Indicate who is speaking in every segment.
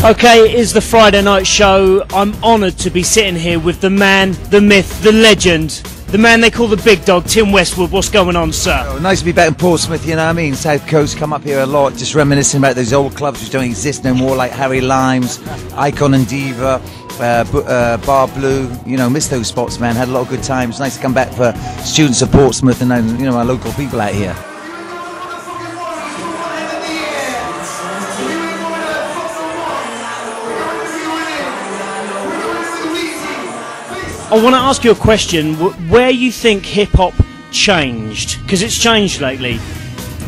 Speaker 1: Okay, it is the Friday night show. I'm honoured to be sitting here with the man, the myth, the legend, the man they call the big dog, Tim Westwood. What's going on, sir?
Speaker 2: Oh, nice to be back in Portsmouth, you know what I mean? South Coast, come up here a lot, just reminiscing about those old clubs which don't exist no more, like Harry Limes, Icon and Diva, Bar Blue, you know, missed those spots, man. Had a lot of good times. Nice to come back for students of Portsmouth and, you know, our local people out here.
Speaker 1: I want to ask you a question, where you think hip-hop changed, because it's changed lately.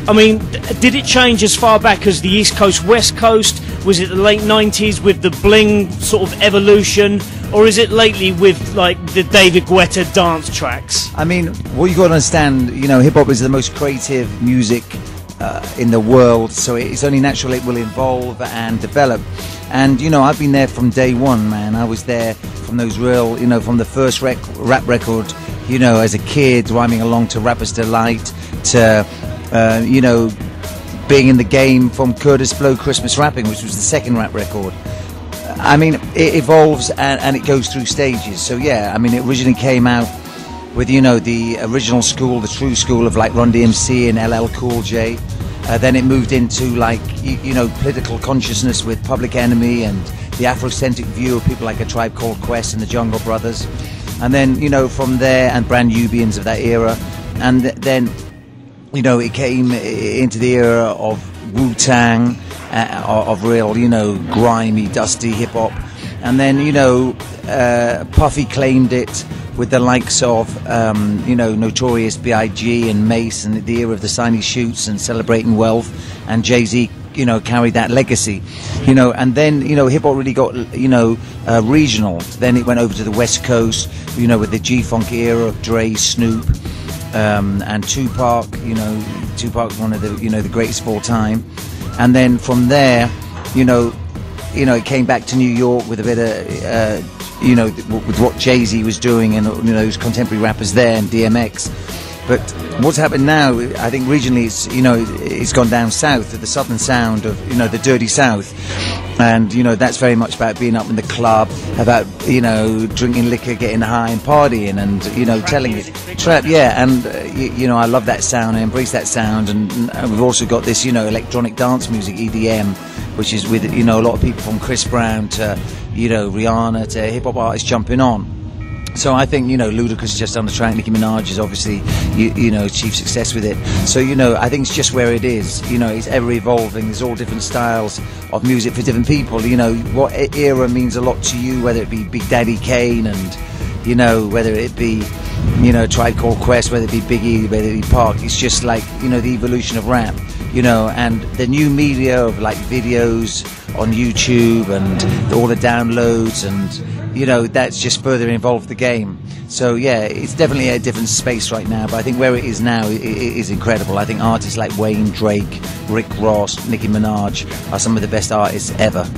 Speaker 1: I mean, did it change as far back as the East Coast, West Coast? Was it the late 90s with the bling sort of evolution? Or is it lately with, like, the David Guetta dance tracks?
Speaker 2: I mean, what you got to understand, you know, hip-hop is the most creative music in the world, so it's only natural it will evolve and develop. And, you know, I've been there from day one, man. I was there from those real, you know, from the first rap record, you know, as a kid, rhyming along to Rapper's Delight, to, you know, being in the game from Curtis Blow Christmas Rapping, which was the second rap record. I mean, it evolves and it goes through stages. So, yeah, I mean, it originally came out with, you know, the original school, the true school of, like, Run DMC and LL Cool J. Then it moved into, like, you know, political consciousness with Public Enemy and the Afrocentric view of people like A Tribe Called Quest and the Jungle Brothers. And then, you know, from there, and Brand Nubians of that era. And then, you know, it came into the era of Wu-Tang, of real, you know, grimy, dusty hip-hop. And then, you know, Puffy claimed it with the likes of, you know, Notorious B.I.G. and Mace and the era of the Siney Shoots and Celebrating Wealth, and Jay-Z, you know, carried that legacy, you know. And then, you know, hip-hop really got, you know, regional. Then it went over to the West Coast, you know, with the G-Funk era of Dre, Snoop, and Tupac. You know, Tupac, one of the, you know, the greatest of all time. And then from there, you know, it came back to New York with a bit of, you know, with what Jay-Z was doing and, you know, those contemporary rappers there and DMX. But what's happened now, I think regionally, it's, you know, it's gone down south to the southern sound of, you know, the dirty south. And, you know, that's very much about being up in the club, about, you know, drinking liquor, getting high and partying and, you know, telling it. Trap, yeah, and, you know, I love that sound, I embrace that sound. And we've also got this, you know, electronic dance music, EDM, which is with, you know, a lot of people from Chris Brown to, you know, Rihanna to hip-hop artists jumping on. So I think, you know, Ludacris is just on the track. Nicki Minaj is obviously, you know, achieved success with it. So, you know, I think it's just where it is. You know, it's ever evolving. There's all different styles of music for different people. You know, what era means a lot to you, whether it be Big Daddy Kane and, you know, whether it be, you know, Tribe Called Quest, whether it be Biggie, whether it be Pac. It's just like, you know, the evolution of rap. You know, and the new media of, like, videos on YouTube and all the downloads, and, you know, that's just further involved the game. So yeah, it's definitely a different space right now, but I think where it is now it is incredible. I think artists like Wayne, Drake, Rick Ross, Nicki Minaj are some of the best artists ever.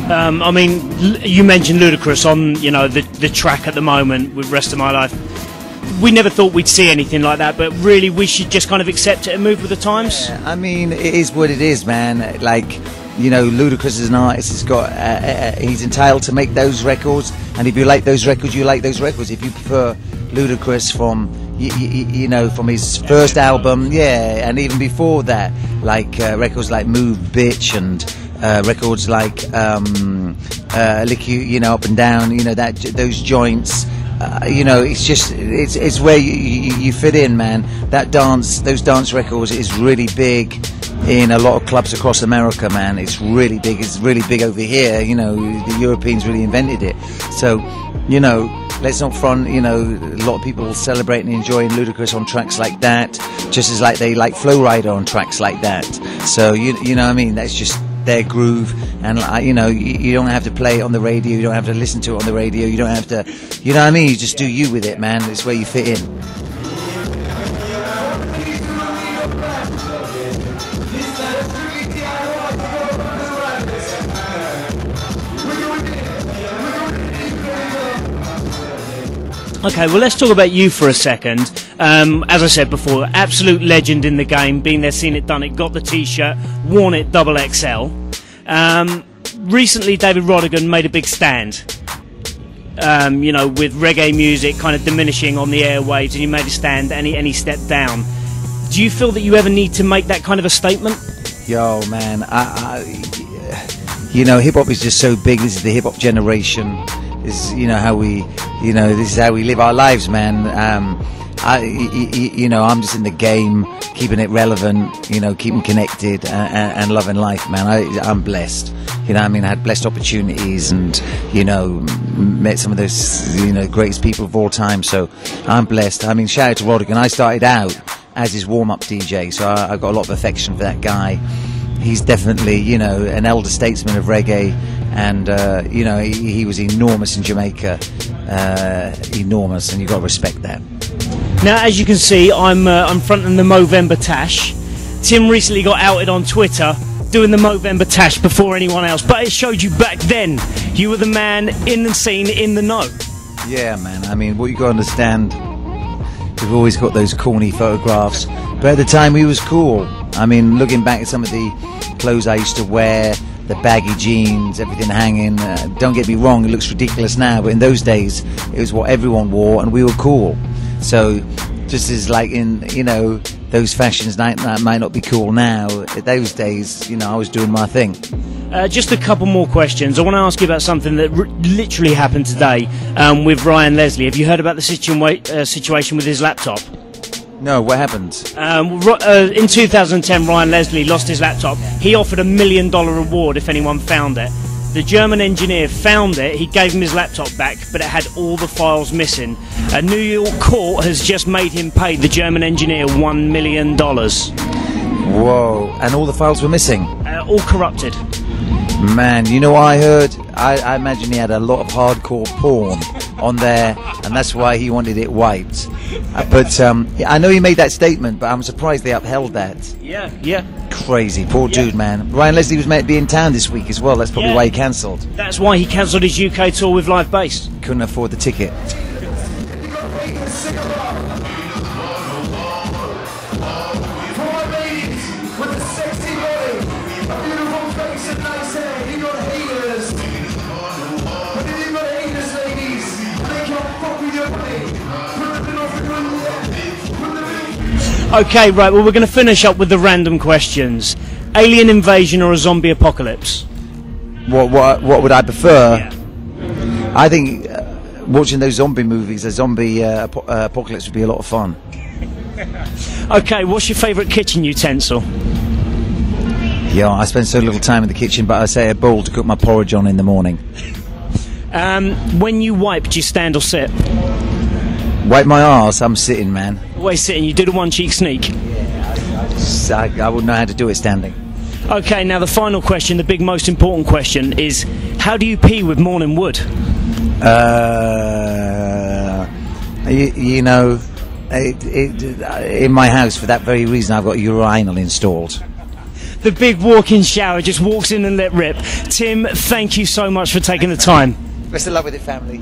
Speaker 1: I mean, you mentioned Ludacris on, you know, the track at the moment with Rest of My Life. We never thought we'd see anything like that, but really we should just kind of accept it and move with the times.
Speaker 2: Yeah, I mean, it is what it is, man. Like, you know, Ludacris is an artist. He's got, he's entitled to make those records, and if you like those records, you like those records. If you prefer Ludacris from, you know, from his first album, yeah, and even before that, like records like Move Bitch and records like Lick You, you know, Up and Down, you know, that those joints. You know, it's just, it's where you fit in, man. Those dance records is really big in a lot of clubs across America, man. It's really big. It's really big over here. You know, the Europeans really invented it. So, you know, let's not front. You know, a lot of people celebrating and enjoying Ludacris on tracks like that, just as like they like Flow Rider on tracks like that. So you know what I mean? That's just their groove, and you know, you don't have to play it on the radio, you don't have to listen to it on the radio, you don't have to, you know what I mean, you just do you with it, man. It's where you fit in.
Speaker 1: Okay, well, let's talk about you for a second. As I said before, absolute legend in the game, been there, seen it, done it, got the t-shirt, worn it XXL. recently David Rodigan made a big stand. You know, with reggae music kind of diminishing on the airwaves, and he made a stand and he stepped down. Do you feel that you ever need to make that kind of a statement?
Speaker 2: Yo, man, you know, hip hop is just so big. This is the hip hop generation. This is, you know, how we, you know, this is how we live our lives, man. You know, I'm just in the game, keeping it relevant, you know, keeping connected and loving life, man. I'm blessed. You know, I mean, I had blessed opportunities and, you know, met some of those, you know, greatest people of all time. So I'm blessed. I mean, shout out to Rodigan. I started out as his warm-up DJ, so I got a lot of affection for that guy. He's definitely, you know, an elder statesman of reggae, and you know, he was enormous in Jamaica, enormous, and you've got to respect that.
Speaker 1: Now, as you can see, I'm fronting the Movember Tash. Tim recently got outed on Twitter doing the Movember Tash before anyone else, but it showed you back then. You were the man in the scene, in the know.
Speaker 2: Yeah, man. I mean, what you got to understand, we've always got those corny photographs, but at the time he was cool. I mean, looking back at some of the clothes I used to wear, the baggy jeans, everything hanging, don't get me wrong, it looks ridiculous now, but in those days it was what everyone wore and we were cool. So just as like in, you know, those fashions that might not be cool now, at those days, you know, I was doing my thing.
Speaker 1: Just a couple more questions. I want to ask you about something that literally happened today with Ryan Leslie. Have you heard about the situation with his laptop?
Speaker 2: No, what happened?
Speaker 1: In 2010, Ryan Leslie lost his laptop. He offered $1 million reward if anyone found it. The German engineer found it. He gave him his laptop back, but it had all the files missing. A New York court has just made him pay the German engineer $1 million.
Speaker 2: Whoa, and all the files were missing?
Speaker 1: All corrupted.
Speaker 2: Man, you know what I heard? I imagine he had a lot of hardcore porn on there, and that's why he wanted it wiped. But I know he made that statement, but I'm surprised they upheld that.
Speaker 1: Yeah.
Speaker 2: Crazy, poor dude, man. Ryan Leslie was meant to be in town this week as well. That's probably why he cancelled.
Speaker 1: That's why he cancelled his UK tour with Live Bass.
Speaker 2: Couldn't afford the ticket.
Speaker 1: Okay, right, well, we're going to finish up with the random questions. Alien invasion or a zombie apocalypse?
Speaker 2: What would I prefer?
Speaker 1: Yeah.
Speaker 2: I think watching those zombie movies, a zombie apocalypse would be a lot of fun.
Speaker 1: Okay, what's your favourite kitchen utensil?
Speaker 2: Yeah, I spend so little time in the kitchen, but I say a bowl to cook my porridge on in the morning.
Speaker 1: When you wipe, do you stand or sit?
Speaker 2: Wipe my arse, I'm sitting, man.
Speaker 1: Always sitting, you do the one cheek sneak?
Speaker 2: Yeah, I wouldn't know how to do it standing.
Speaker 1: Okay, now the final question, the big most important question is, how do you pee with morning wood? You know, in my house, for that very reason, I've got a urinal installed. The big walk-in shower just walks in and let rip. Tim, thank you so much for taking the time.
Speaker 2: Best of luck with it, family.